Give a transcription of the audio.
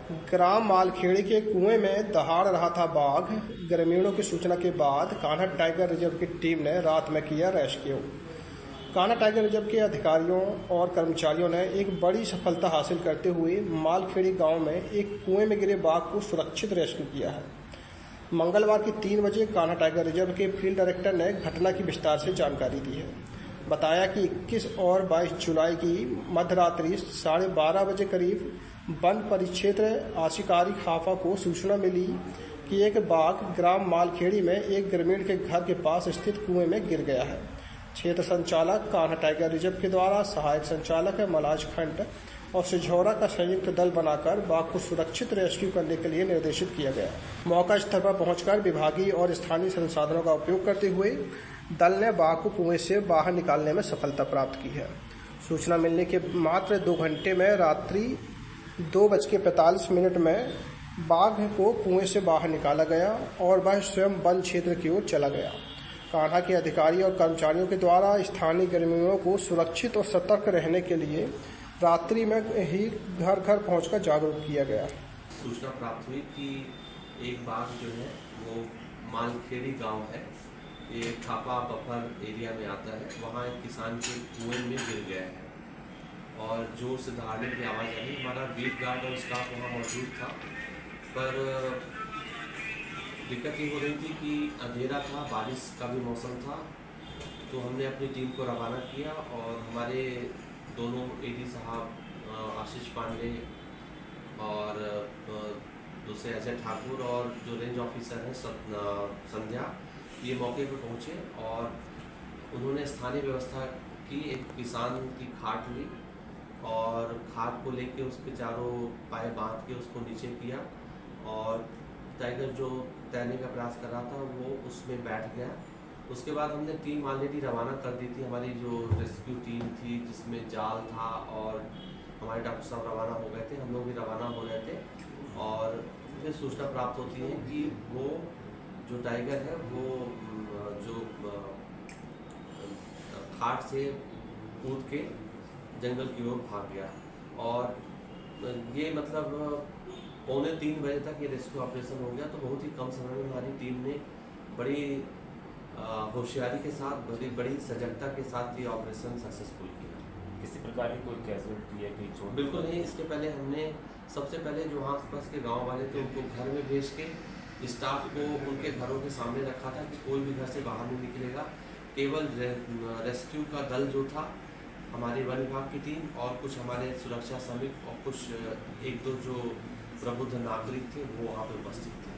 ग्राम मालखेड़ी के कुएं में दहाड़ रहा था बाघ। ग्रामीणों की सूचना के बाद कान्हा टाइगर रिजर्व की टीम ने रात में किया रेस्क्यू। कान्हा टाइगर रिजर्व के अधिकारियों और कर्मचारियों ने एक बड़ी सफलता हासिल करते हुए मालखेड़ी गांव में एक कुएं में गिरे बाघ को सुरक्षित रेस्क्यू किया है। मंगलवार की 3 बजे कान्हा टाइगर रिजर्व के फील्ड डायरेक्टर ने घटना की विस्तार से जानकारी दी है। बताया कि 21 और 22 जुलाई की मध्यरात्रि 12:30 बजे करीब वन परिक्षेत्र आशिकारी खाफा को सूचना मिली कि एक बाघ ग्राम मालखेड़ी में एक ग्रामीण के घर के पास स्थित कुएं में गिर गया है। क्षेत्र संचालक कान्हा टाइगर रिजर्व के द्वारा सहायक संचालक मलाज खंड और सिझौरा का संयुक्त दल बनाकर बाघ को सुरक्षित रेस्क्यू करने के लिए निर्देशित किया गया। मौका स्थल पर पहुंचकर विभागीय और स्थानीय संसाधनों का उपयोग करते हुए दल ने बाघ को कुएं से बाहर निकालने में सफलता प्राप्त की है। सूचना मिलने के मात्र 2 घंटे में रात्रि 2:45 में बाघ को कुएं से बाहर निकाला गया और वह स्वयं वन क्षेत्र की ओर चला गया। कान्हा के अधिकारी और कर्मचारियों के द्वारा स्थानीय ग्रामीणों को सुरक्षित और सतर्क रहने के लिए रात्रि में ही घर घर पहुंचकर जागरूक किया गया। सूचना प्राप्त हुई कि एक बाघ जो है वो मालखेड़ी गांव है, ये खापा बफर एरिया में आता है, वहाँ एक किसान के कुएं में गिर गया है और जोर से दहाड़ने की आवाज़ आई। हमारा बीट गार्ड और स्टाफ वहाँ मौजूद था, पर दिक्कत ये हो रही थी कि अंधेरा था, बारिश का भी मौसम था, तो हमने अपनी टीम को रवाना किया और हमारे दोनों एडी साहब आशीष पांडे और दूसरे अजय ठाकुर और जो रेंज ऑफिसर हैं संध्या, ये मौके पर पहुँचे और उन्होंने स्थानीय व्यवस्था की। एक किसान की खाट ली और खाट को लेके उसके चारों पाए बांध के उसको नीचे किया और टाइगर जो तैरने का प्रयास कर रहा था वो उसमें बैठ गया। उसके बाद हमने टीम ऑलरेडी रवाना कर दी थी, हमारी जो रेस्क्यू टीम थी जिसमें जाल था और हमारे डॉक्टर साहब रवाना हो गए थे, हम लोग भी रवाना हो रहे थे और फिर सूचना प्राप्त होती है कि वो जो टाइगर है वो जो खाट से कूद के जंगल की ओर भाग गया और ये मतलब 2:45 बजे तक ये रेस्क्यू ऑपरेशन हो गया। तो बहुत ही कम समय में हमारी टीम ने बड़ी होशियारी के साथ, बड़ी सजगता के साथ ये ऑपरेशन सक्सेसफुल किया। किसी प्रकार की कोई कैजुअल्टी या कोई चोट? बिल्कुल नहीं। इसके पहले हमने सबसे पहले जो आसपास के गांव वाले थे उनको घर में भेज के स्टाफ को उनके घरों के सामने रखा था कि कोई भी घर से बाहर नहीं निकलेगा। केवल रेस्क्यू का दल जो था, हमारे वन विभाग की टीम और कुछ हमारे सुरक्षा श्रमिक और कुछ 1-2 जो प्रबुद्ध नागरिक थे वो वहाँ पे उपस्थित थे।